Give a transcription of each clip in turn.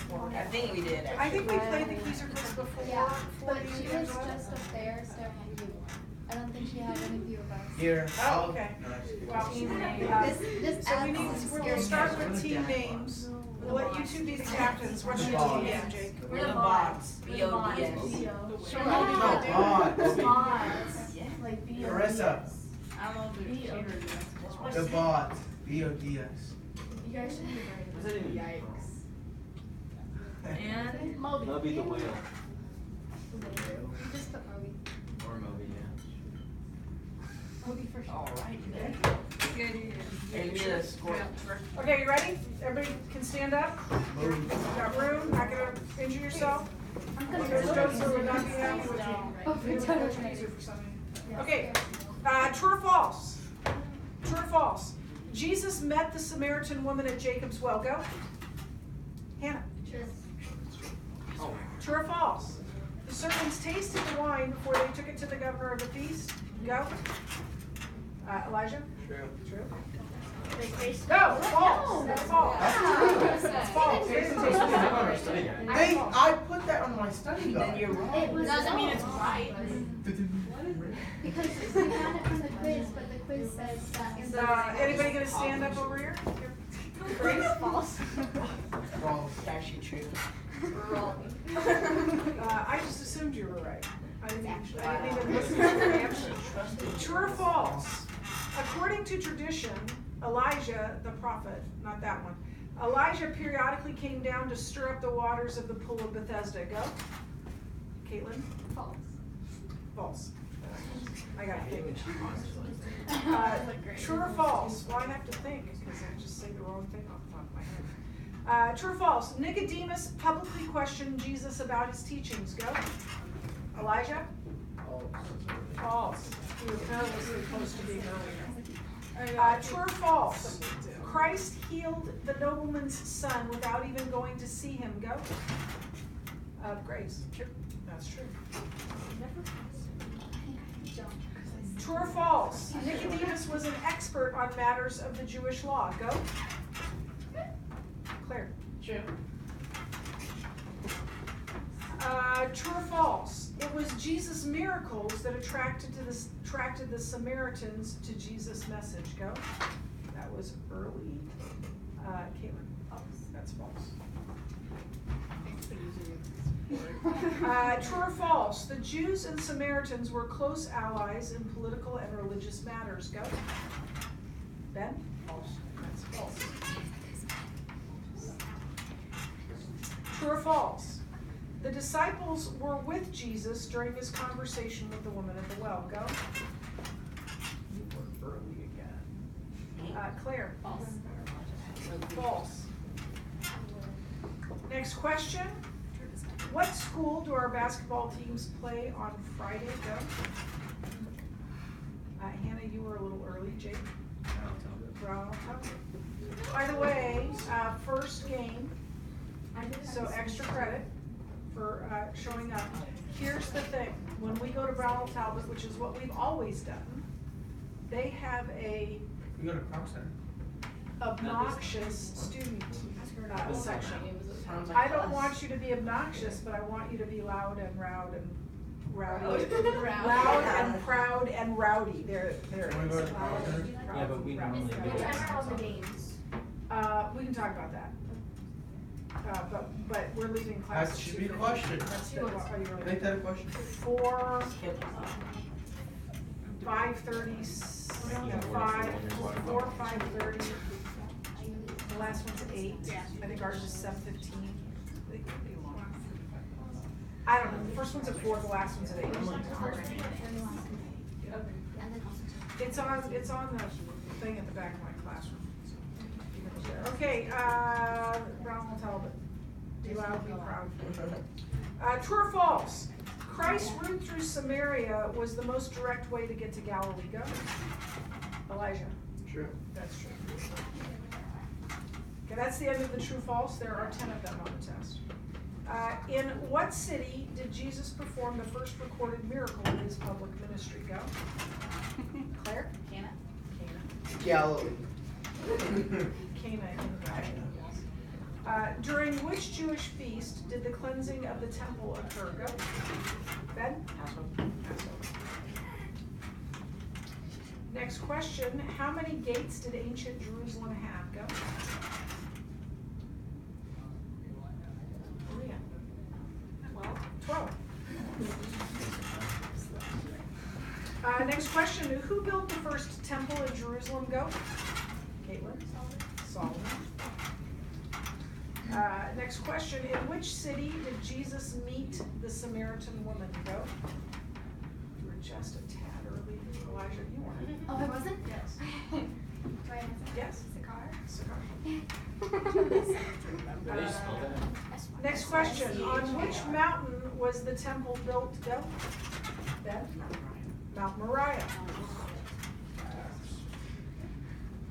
before. I think we did. I think we played the Kieser quiz before. Yeah, but she was just up there staring at you. I don't think she had any view of us. Here. Oh, okay. Well, This so we adds need, some we'll start scary with team names. We'll let you two be the captains. What's your Bods. team name, Jake? We're the bots. B-O-D-S. Like Marissa. I don't know if we can hear The bots. B-O-D-S. You guys should be very good. Yikes. And Moby. Moby the whale. You just put Moby. Or Moby, yeah. Moby for sure. all right, good. Give me the score. Okay, you ready? Everybody can stand up. You got room, not gonna injure yourself. I'm You gonna guys go don't, so we're not being happy with you. Oh, Maybe it's we'll make it easier for some of you. Okay, true or false? True or false? Jesus met the Samaritan woman at Jacob's well. Go. Hannah. True or false? The servants tasted the wine before they took it to the governor of the feast. Go. Elijah? True. True. Go. False. That's false. That's false. They didn't taste the wine. Hey, I put that on my study Then guide. you're wrong. It was Doesn't mean false. it's right. Because we had it from the quiz, but the quiz says that. Anybody gonna stand up over here? Grace? False. False. It's actually true. I just assumed you were right. I didn't even listen to your answer. True or false? According to tradition, Elijah, the prophet, not that one, Elijah periodically came down to stir up the waters of the pool of Bethesda. Go. Caitlin? False. False. I got to think. True or false? Well, I have to think because I just say the wrong thing off the top of my head. True or false? Nicodemus publicly questioned Jesus about his teachings. Go. Elijah? False. He was perilously close to being earlier. True or false? Christ healed the nobleman's son without even going to see him. Go. Grace. True. That's true. True or false? Nicodemus was an expert on matters of the Jewish law. Go. Claire. True. True or false? It was Jesus' miracles that attracted the Samaritans to Jesus' message. Go. That was early. Caitlin. False. That's false. True or false? The Jews and Samaritans were close allies in political and religious matters. Go. Ben? False. That's false. True or false? The disciples were with Jesus during his conversation with the woman at the well. Go. You were early again. Claire? False. False. Next question. What school do our basketball teams play on Friday? Go. Hannah, you were a little early. Jake? Brown. By the way, first game, so extra credit for showing up. Here's the thing. When we go to Brownell Talbot, which is what we've always done, they have a You go to Croc Center. obnoxious student section. Sounds like I don't us. want you to be obnoxious, but I want you to be loud and rowdy. Loud. Loud and proud and rowdy. There it Wanna is. go to the Croc Center? Yeah, but we normally do Which it. are all the games? We can talk about that. But we're leaving class. That should be a question. That's the, are you really? Make that a question. 4, Skip. 5:30, no, 5:30. The last one's at 8. I think ours is 7:15. They could be long. I don't know. The first one's at 4, the last one's at 8. It's on the thing at the back of my classroom. Okay, Brownell Talbot. Be loud, be proud. True or false? Christ's route through Samaria was the most direct way to get to Galilee. Go. Elijah. True. That's true. Okay, that's the end of the true false. There are 10 of them on the test. In what city did Jesus perform the first recorded miracle in his public ministry? Go. Claire? Cana. Galilee. Cana in Galilee, During which Jewish feast did the cleansing of the temple occur? Go. Ben? Passover. Next question, how many gates did ancient Jerusalem have? Go. Maria. 12. Next question, who built the first temple in Jerusalem? Go. Caitlin? Solomon. Next question, in which city did Jesus meet the Samaritan woman? Go. You were just a tad early. Elijah, you weren't. Oh, I wasn't? Yes. Do I answer? Yes. Sakar? How do you spell that? Next question, on which mountain was the temple built? Go. Ben? Mount Moriah.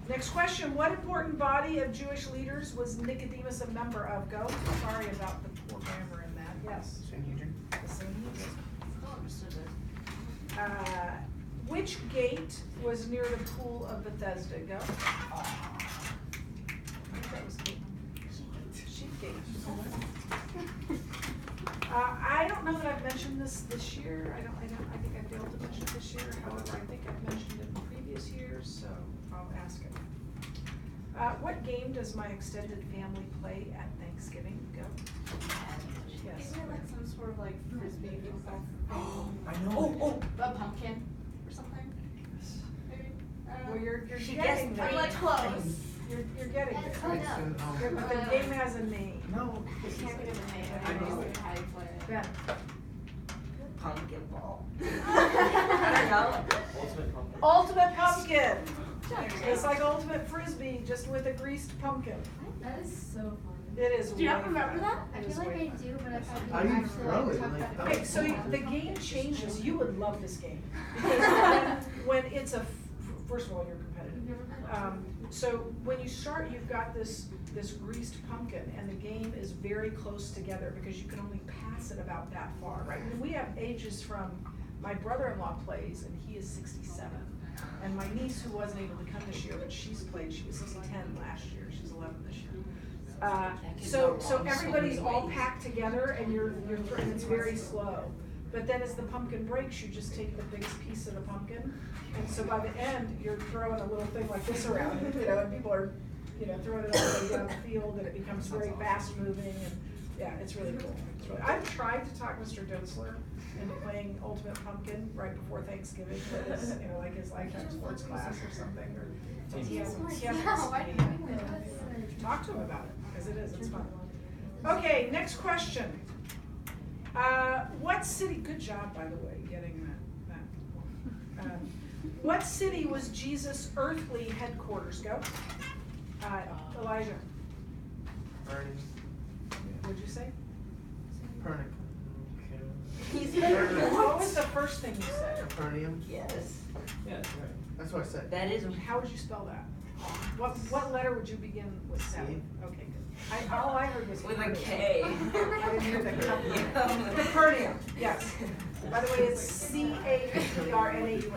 Next question, what important body of Jewish leaders was Nicodemus a member of? Go. Sorry about the poor grammar in that. Yes. Sanhedrin. The Sanhedrin. Which gate was near the pool of Bethesda? Go. I think that was Sheep Gate. I don't know that I've mentioned this year. I think I failed to mention it this year. However, I think I've mentioned it in previous years, so I'll ask it. What game does my extended family play at Thanksgiving? Go. Yes. Isn't it like some sort of like frisbee football? I know. A pumpkin or something? Maybe? I don't know. Well, you're She getting guessed there. I'm like close. You're getting there. Oh, no. Yeah, but the game has a name. No. I can't think of the name. I I know. just how you play it. Ben. Pumpkin ball. Ultimate pumpkin. Ultimate pumpkin. It's like ultimate frisbee, just with a greased pumpkin. That is so fun. It is. Do you not way remember fun. that? I It is feel like way I do, but I thought How you do you actually throw it? took Like, that. that Okay, was so fun. the game changes. You would love this game because when it's first of all, you're competitive. So when you start, you've got this greased pumpkin, and the game is very close together because you can only pass it about that far, right? And we have ages from my brother-in-law plays, and he is 67, and my niece who wasn't able to come this year, but she's played. She was 10 last year. She's 11 this year. So everybody's all packed together, and and it's very slow. But then as the pumpkin breaks, you just take the biggest piece of the pumpkin, and so by the end, you're throwing a little thing like this around, and people are, throwing it all the way down the field, and it becomes very fast moving, and yeah, it's really cool. I've tried to talk Mr. Doensler into playing Ultimate Pumpkin right before Thanksgiving, but it's, like his lifetime sports class or something, or he hasn't. Why do you think that? Talk to him about it, because it's fun. Okay, next question. What city, good job, by the way, getting that. What city was Jesus' earthly headquarters? Go. Elijah, Burning. what'd you say? Pernic. What was the first thing you said? Capernaum. Yes. Yeah, that's right. That's what I said. That is. How would you spell that? What letter would you begin with? C. Okay, good. All I heard was With a Capernaum. K. I didn't hear the Capernaum. Capernaum, yes. By the way, it's Capernaum.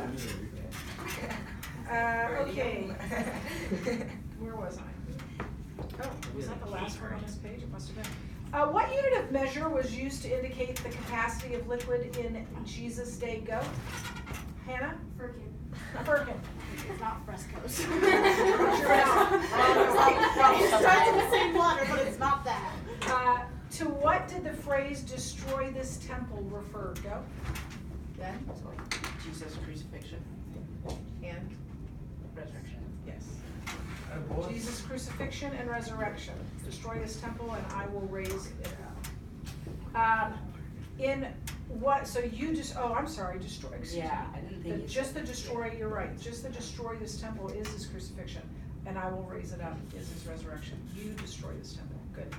Okay. Where was I? Oh, was that the last one on this page? It must have been. What unit of measure was used to indicate the capacity of liquid in Jesus' day? Go. Hannah? Firkin. It's not frescoes. Sure enough. It starts in the same water, but it's not that. To what did the phrase "destroy this temple" refer? Go. Ben? Jesus' crucifixion And? resurrection. Yes. Boy. Jesus' crucifixion and resurrection. Destroy this temple and I will raise it up. In what, so you just, I'm sorry, destroy, excuse me. Yeah, I didn't think Just the destroy, you're right, just the destroy this temple is his crucifixion, and I will raise it up is his resurrection. You destroy this temple, good.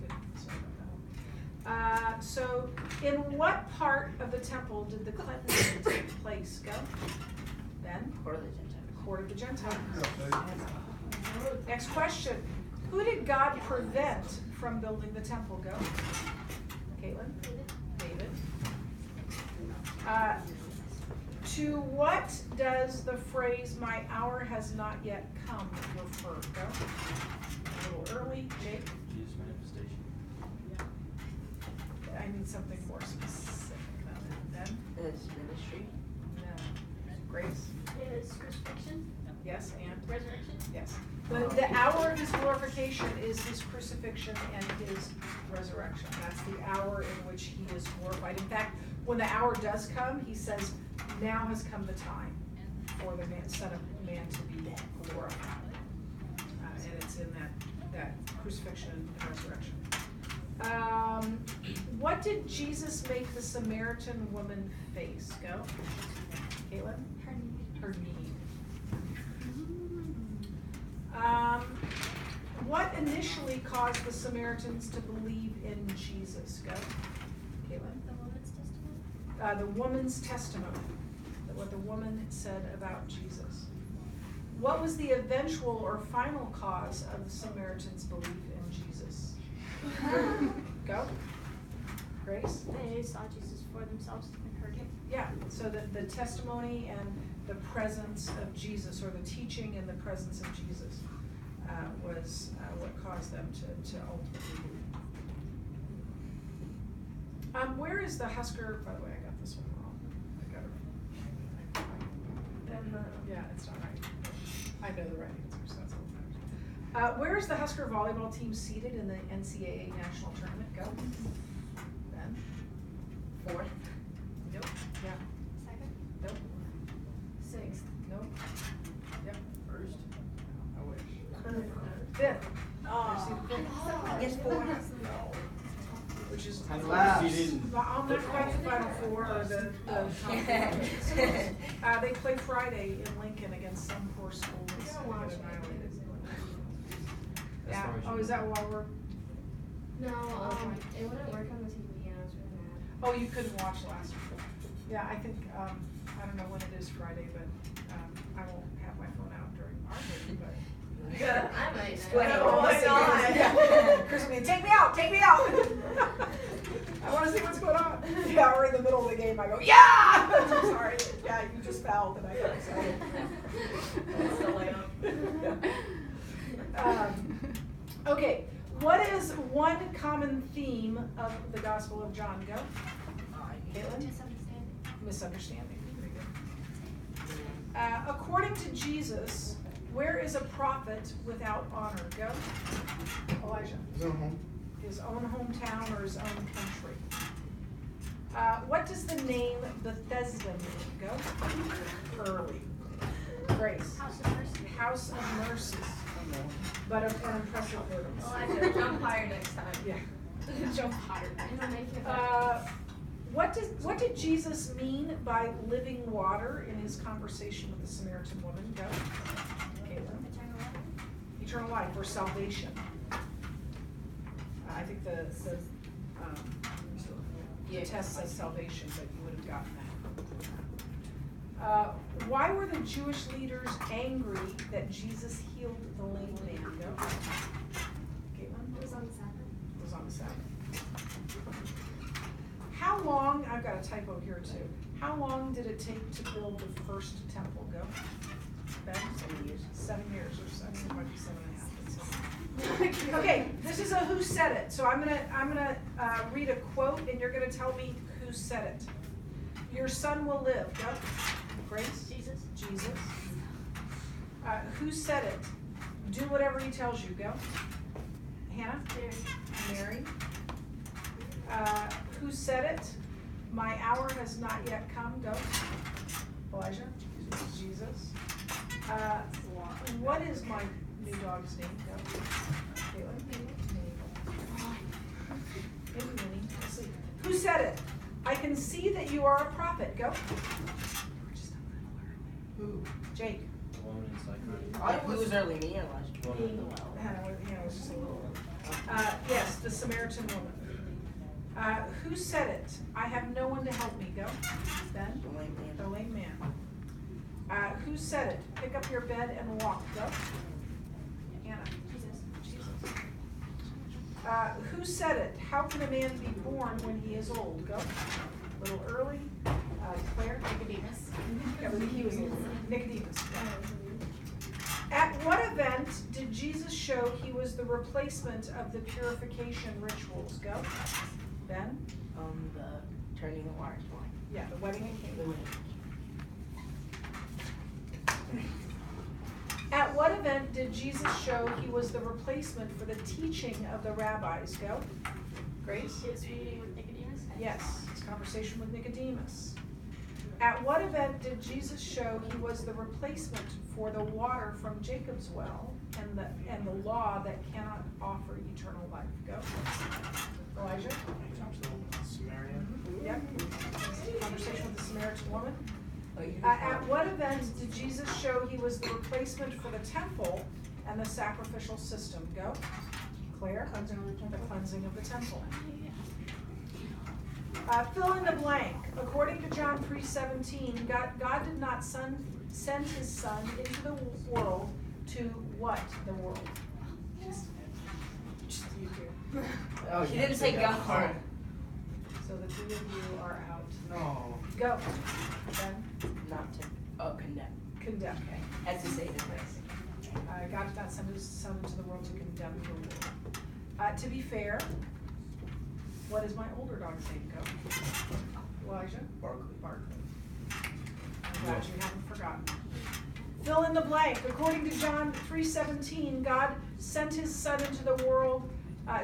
Good, sorry about that. So in what part of the temple did the cleansing take place? Go. Ben? Court of the Gentiles. Court of the Gentiles. Next question. Who did God prevent from building the temple? Go. Caitlin? David. To what does the phrase "my hour has not yet come" refer? Go. little early. Jake? Jesus manifestation. I need something more specific than that. Ben? It's ministry. No. Grace? His crucifixion, Yes, and? resurrection. Yes. The hour of his glorification is his crucifixion and his resurrection. That's the hour in which he is glorified. In fact, when the hour does come, he says, now has come the time for the Son of Man to be glorified. And it's in that crucifixion and resurrection. What did Jesus make the Samaritan woman face? Go. Caitlin? Her need. What initially caused the Samaritans to believe in Jesus? Go. Caitlin? The woman's testimony. The woman's testimony. What the woman said about Jesus. What was the eventual or final cause of the Samaritans' belief in Jesus? Go. Grace? They saw Jesus for themselves and heard him. Yeah, so the testimony and the presence of Jesus, or the teaching and the presence of Jesus, was what caused them to ultimately believe. Where is the Husker? By the way, I got this one wrong. I got it wrong. Yeah, it's not right. I know the right answer, so that's what matters. Where is the Husker volleyball team seated in the NCAA national tournament? Go. Ben? 4th. Nope. Yeah. Second. Nope. 6th. Nope. Yep. First. I wish. 5th. I guess 4th. Which is Kind of Wow. defeated. I'm not quite the Final Four or the conference. They play Friday in Lincoln against some poor school that's gonna get annihilated. That's Yeah. why we Oh, should- is that while we're? No, it wouldn't work on the TV, and I was really mad. Oh, you couldn't watch last week. Yeah, I think I don't know when it is Friday, but I won't have my phone out during our meeting, but. I might Wait, not. oh my God. Yeah. Chris will be, take me out, take me out. I wanna see what's going on. Yeah, we're in the middle of the game, I go, yeah! I'm sorry, yeah, you just fouled and I got excited. Okay, what is one common theme of the Gospel of John? Go. Caitlin? Misunderstanding. Misunderstanding. Very good. According to Jesus, where is a prophet without honor? Go. Elijah. Is it home? His own hometown or his own country. What does the name Bethesda mean? Go. Early. Grace. House of mercy. House of mercy. But of an impressive words. Well, I should jump higher next time. Yeah. Jump higher. It'll make it better. What did Jesus mean by living water in his conversation with the Samaritan woman? Go. Caitlin. Eternal life. Eternal life or salvation. I think the test says salvation, but you would have gotten that. Why were the Jewish leaders angry that Jesus healed the lame man? Go. Caitlin? It was on the Sabbath. It was on the Sabbath. How long, I've got a typo here too. How long did it take to build the first temple? Go. Ben? 7 years. 7 years or so. It might be 7.5. Okay, this is a who said it. So I'm gonna read a quote and you're gonna tell me who said it. Your son will live. Go. Grace? Jesus. Jesus. Who said it? Do whatever he tells you. Go. Hannah? Mary. Who said it? My hour has not yet come. Go. Elijah? Jesus. What is my new dog's name? Go. Caitlin? Maybe Minnie. Let's see. Who said it? I can see that you are a prophet. Go. Who? Jake. The woman in psychotic. I was early, me or last The woman in the well. Hannah was just a little. Yes, the Samaritan woman. Who said it? I have no one to help me. Go. Ben? The lame man. The lame man. Who said it? Pick up your bed and walk. Go. Hannah. Jesus. Who said it? How can a man be born when he is old? Go. A little early. Claire. Nicodemus. Yeah, he was Nicodemus. At what event did Jesus show he was the replacement of the purification rituals? Go. Ben? The turning the water to wine. Yeah, the wedding at The Cana. wedding. At what event did Jesus show he was the replacement for the teaching of the rabbis? Go. Grace? His meeting with Nicodemus? Yes, his conversation with Nicodemus. At what event did Jesus show he was the replacement for the water from Jacob's well and the law that cannot offer eternal life? Go. Elijah? Samaria. Yep. Conversation with the Samaritan woman. Oh, you At what event did Jesus show he was the replacement for the temple and the sacrificial system? Go. Claire? The cleansing of the temple. Fill in the blank. According to John 3:17, God did not send his son into the world to what the world? Just you two. Oh, She didn't say God. So the three of you are out. No. Go. Ben? Not to, condemn. Condemn. Okay. As to say the grace. God did not send his son into the world to condemn the world. To be fair, what is my older dog's name? Go. Elijah? Barkley. Barkley. I'm glad you haven't forgotten. Fill in the blank. According to John 3:17, God sent his son into the world,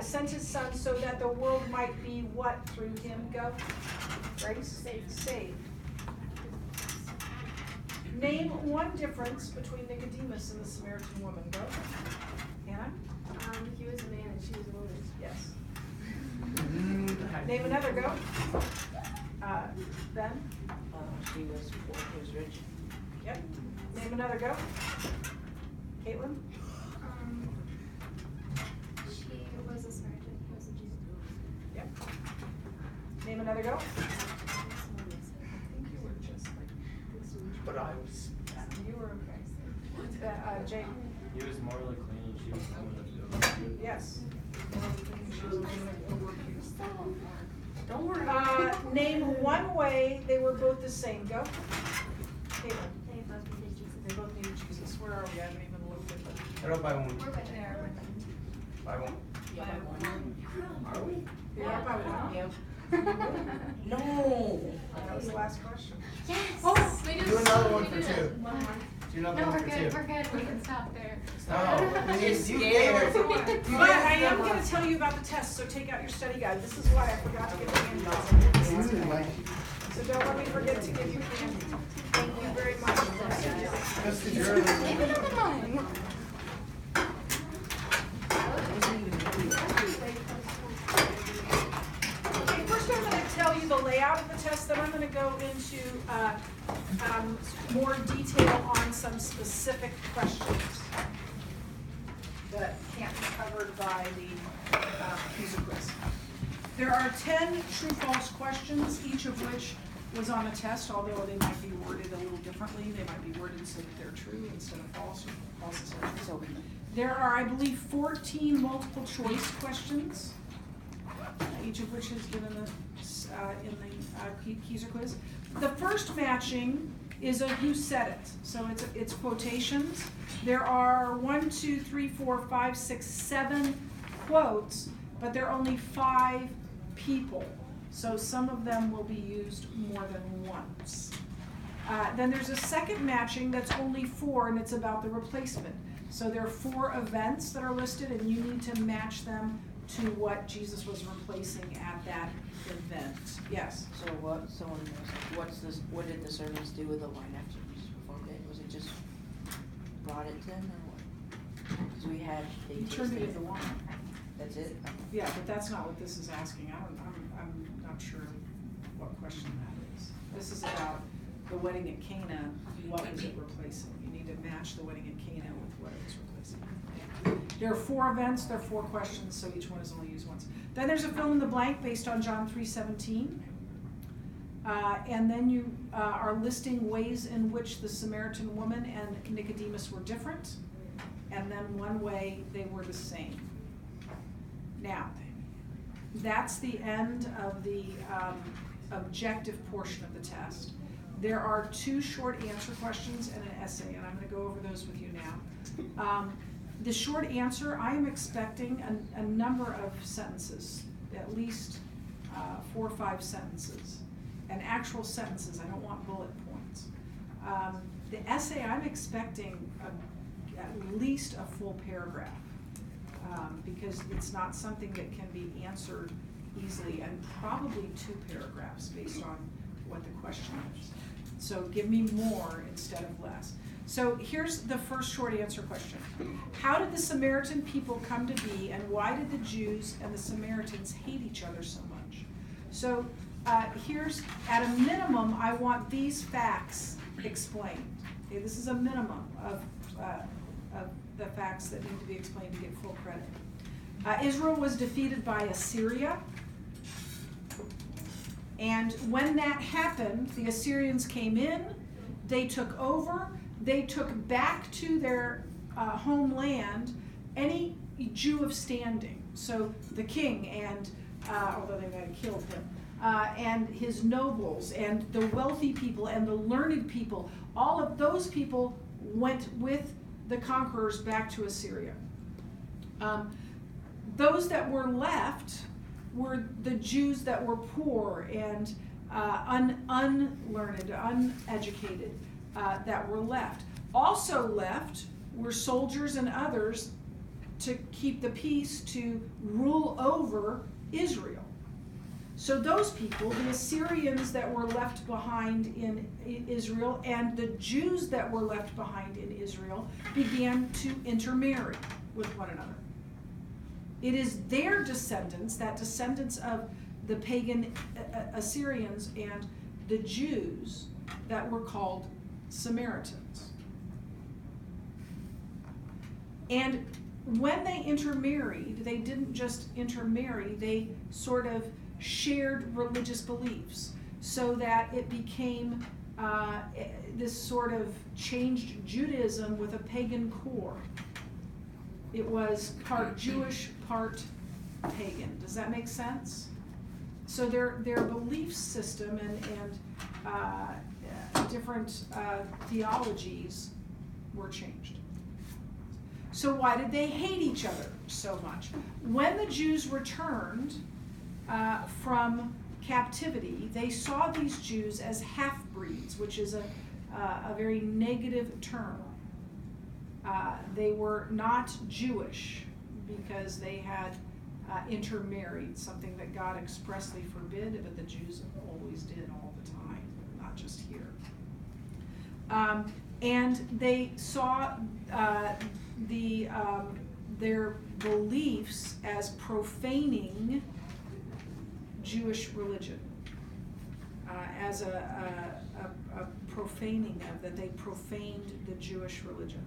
sent his son so that the world might be what through him? Go. Grace? Saved. Name one difference between Nicodemus and the Samaritan woman. Go. Hannah? He was a man and she was a woman. Yes. Name another. Go. Ben? She was poor, he was rich. Yep. Name another. Go. Caitlin? She was a Samaritan, he was a Jew. Yep. Name another. Go. I think you were just like this. But I was. You were okay. Jake? He was morally clean and she was the woman of good. Yes. Don't worry. Name one way they were both the same. Go. Caitlin? They both needed Jesus. Where are we? I haven't even looked at them. What up by one? We're right there. By one? Yeah, by one. Are we? Yeah, by one. Yep. No. That was the last question. Yes! Oh, we Do another one we for did two. it. One more. Do another No, one we're for good, two. we're good, we can stop there. No, You're you scared. But I am going to tell you about the test, so take out your study guide. This is why I forgot to give you candy. So don't let me forget to give you candy. Thank you very much. Just the journey. Leave it alone. Okay, first I'm going to tell you the layout of the test, then I'm going to go into more detail on some specific questions that can't be covered by the Kieser quiz. There are 10 true-false questions, each of which was on a test, although they might be worded a little differently. They might be worded so that they're true instead of false, or false instead of true. There are, I believe, 14 multiple choice questions, each of which is given in the Kieser quiz. The first matching is a who said it, so it's quotations. There are 1, 2, 3, 4, 5, 6, 7 quotes, but there are only 5 people, so some of them will be used more than once. Then there's a second matching that's only 4, and it's about the replacement. So there are 4 events that are listed, and you need to match them to what Jesus was replacing at that event. Yes? So what, someone was like, what did the servants do with the wine after Jesus performed it? Was it just brought it to them or what? Because we had, they You turned it tasted into wine. That's it? Yeah, but that's not what this is asking. I'm not sure what question that is. This is about the wedding at Cana. What was it replacing? You need to match the wedding at Cana with what it was replacing. There are 4 events, there are 4 questions, so each one is only used once. Then there's a fill in the blank based on John 3:17. And then you are listing ways in which the Samaritan woman and Nicodemus were different, and then one way they were the same. Now, that's the end of the objective portion of the test. There are 2 short answer questions and an essay, and I'm gonna go over those with you now. The short answer, I am expecting a number of sentences, at least 4 or 5 sentences, and actual sentences. I don't want bullet points. The essay, I'm expecting at least a full paragraph, because it's not something that can be answered easily, and probably 2 paragraphs based on what the question is. So give me more instead of less. So here's the first short answer question. How did the Samaritan people come to be, and why did the Jews and the Samaritans hate each other so much? So here's, at a minimum, I want these facts explained. Okay, this is a minimum of the facts that need to be explained to get full credit. Israel was defeated by Assyria. And when that happened, the Assyrians came in, they took over, they took back to their homeland any Jew of standing. So the king, and although they might have killed him, and his nobles, and the wealthy people, and the learned people, all of those people went with the conquerors back to Assyria. Those that were left were the Jews that were poor and unlearned, uneducated, that were left. Also left were soldiers and others to keep the peace, to rule over Israel. So those people, the Assyrians that were left behind in Israel and the Jews that were left behind in Israel, began to intermarry with one another. It is their descendants, that descendants of the pagan Assyrians and the Jews, that were called Samaritans. And when they intermarried, they didn't just intermarry, they sort of shared religious beliefs, so that it became this sort of changed Judaism with a pagan core. It was part Jewish, part pagan. Does that make sense? So their belief system and different theologies were changed. So why did they hate each other so much? When the Jews returned from captivity, they saw these Jews as half-breeds, which is a very negative term. They were not Jewish because they had intermarried, something that God expressly forbid, but the Jews always did all the time, not just here. And they saw their beliefs as profaning Jewish religion, as a profaning of that. They profaned the Jewish religion.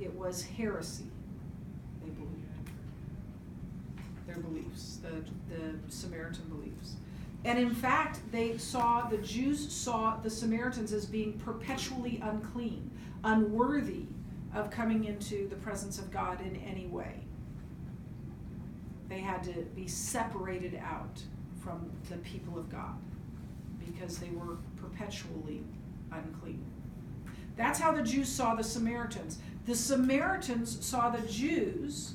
It was heresy, they believed. Their beliefs, the Samaritan beliefs. And in fact, the Jews saw the Samaritans as being perpetually unclean, unworthy of coming into the presence of God in any way. They had to be separated out from the people of God because they were perpetually unclean. That's how the Jews saw the Samaritans. The Samaritans saw the Jews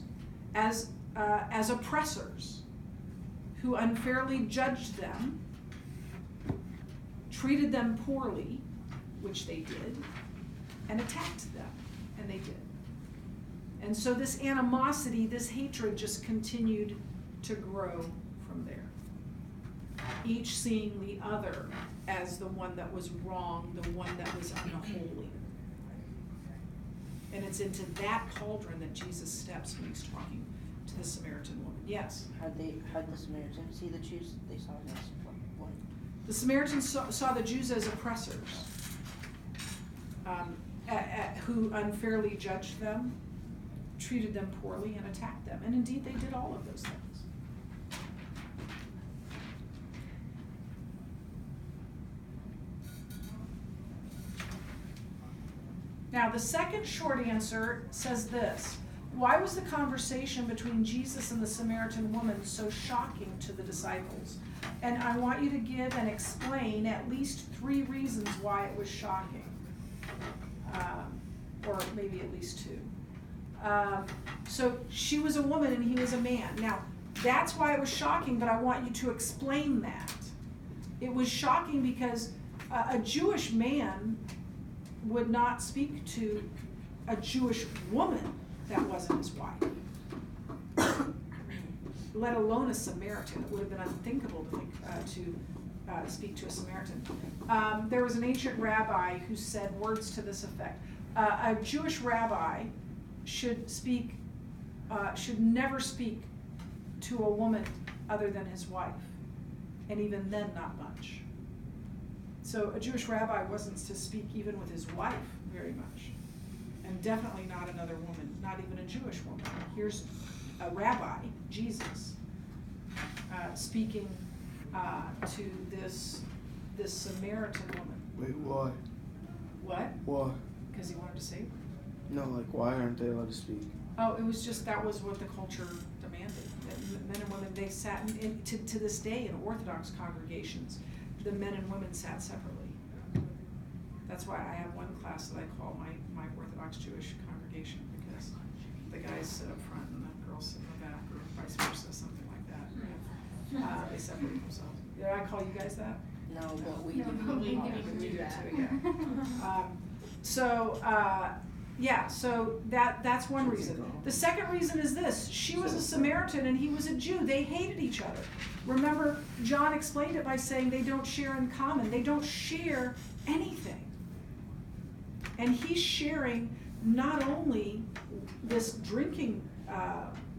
as oppressors who unfairly judged them, treated them poorly, which they did, and attacked them, and they did. And so this animosity, this hatred just continued to grow from there. Each seeing the other as the one that was wrong, the one that was unholy. And it's into that cauldron that Jesus steps when he's talking to the Samaritan woman. Yes? How'd the Samaritans see the Jews? They saw them as what? The Samaritans saw the Jews as oppressors, who unfairly judged them, treated them poorly, and attacked them. And indeed, they did all of those things. Now, the second short answer says this: why was the conversation between Jesus and the Samaritan woman so shocking to the disciples? And I want you to give and explain at least 3 reasons why it was shocking. Or maybe at least 2. So she was a woman and he was a man. Now, that's why it was shocking, but I want you to explain that. It was shocking because a Jewish man would not speak to a Jewish woman that wasn't his wife, let alone a Samaritan. It would have been unthinkable to think, to speak to a Samaritan. There was an ancient rabbi who said words to this effect. A Jewish rabbi should never speak to a woman other than his wife, and even then not much. So a Jewish rabbi wasn't to speak even with his wife very much, and definitely not another woman, not even a Jewish woman. Here's a rabbi, Jesus, speaking to this Samaritan woman. Wait, why? What? Why? Because he wanted to save her. No, like, why aren't they allowed to speak? Oh, it was just, that was what the culture demanded. That men and women, they sat, to this day in Orthodox congregations, the men and women sat separately. That's why I have one class that I call my Orthodox Jewish congregation, because the guys sit up front and the girls sit in the back, or vice versa, something like that. They separate themselves. Did I call you guys that? No, but we No, do. we Oh, didn't you do did that. too, yeah. So that's one reason. The second reason is this: she was a Samaritan and he was a Jew. They hated each other. Remember, John explained it by saying they don't share in common. They don't share anything. And he's sharing not only this drinking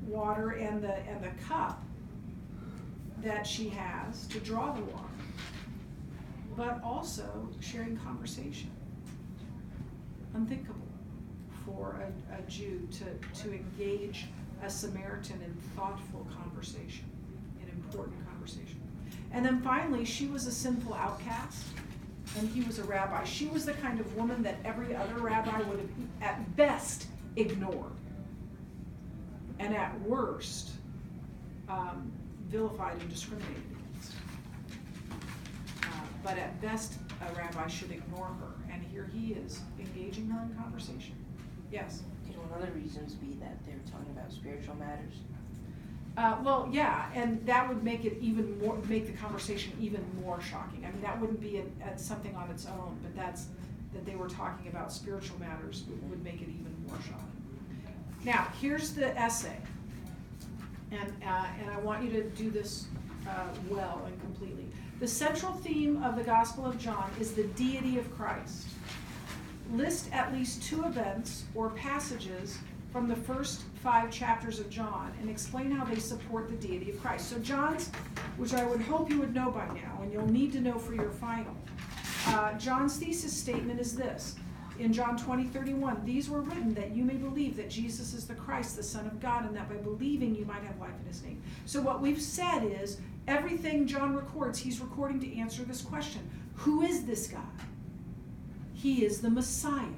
water and the cup that she has to draw the water, but also sharing conversation. Unthinkable for a Jew to engage a Samaritan in thoughtful conversation, in important conversation. And then finally, she was a sinful outcast, and he was a rabbi. She was the kind of woman that every other rabbi would have, at best, ignored, and at worst, vilified and discriminated against. But at best, a rabbi should ignore her, and here he is engaging her in conversation. Yes? Could one of the reasons be that they were talking about spiritual matters? Well, yeah, and that would make it even more, make the conversation even more shocking. I mean, that wouldn't be something on its own, but that they were talking about spiritual matters would make it even more shocking. Now, here's the essay, and I want you to do this well and completely. The central theme of the Gospel of John is the deity of Christ. List at least 2 events or passages from the first 5 chapters of John and explain how they support the deity of Christ. So John's, which I would hope you would know by now, and you'll need to know for your final, John's thesis statement is this. In John 20:31, these were written that you may believe that Jesus is the Christ, the Son of God, and that by believing you might have life in his name. So what we've said is, everything John records, he's recording to answer this question. Who is this guy? He is the Messiah.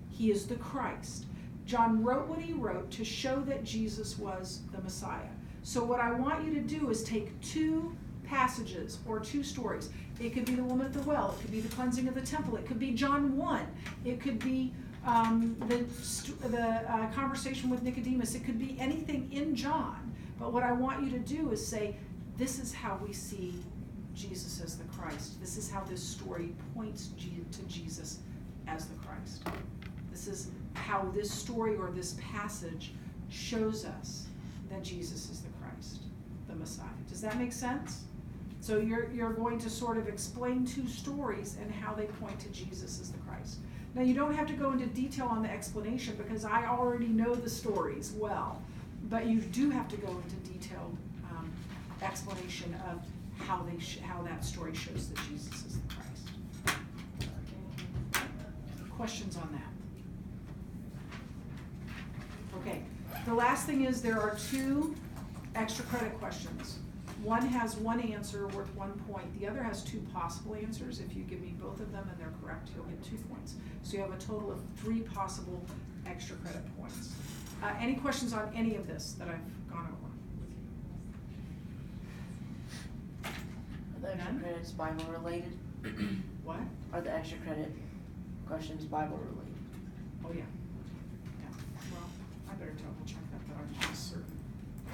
He is the Christ. John wrote what he wrote to show that Jesus was the Messiah. So what I want you to do is take 2 passages or 2 stories. It could be the woman at the well. It could be the cleansing of the temple. It could be John 1. It could be the conversation with Nicodemus. It could be anything in John. But what I want you to do is say, this is how we see Jesus as the Christ. This is how this story points to Jesus as the Christ. This is how this story or this passage shows us that Jesus is the Christ, the Messiah. Does that make sense? So you're going to sort of explain 2 stories and how they point to Jesus as the Christ. Now you don't have to go into detail on the explanation because I already know the stories well, but you do have to go into detailed explanation of how that story shows that Jesus is the Christ. Questions on that? Okay, the last thing is there are 2 extra credit questions. One has 1 answer worth 1 point. The other has 2 possible answers. If you give me both of them and they're correct, you'll get 2 points. So you have a total of 3 possible extra credit points. Any questions on any of this that I've gone over? Are the extra None? credits Bible related? What? Are the extra credit questions Bible related? Oh, yeah. Yeah, well, I better double check that, but I'm almost certain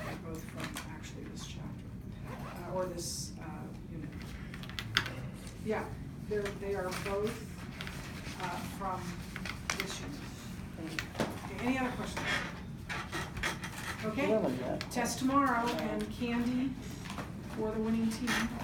they're both from actually this chapter, or this, unit. Yeah, they are both, from this unit. Okay, any other questions? Okay, Well, like that. test tomorrow, and candy for the winning team.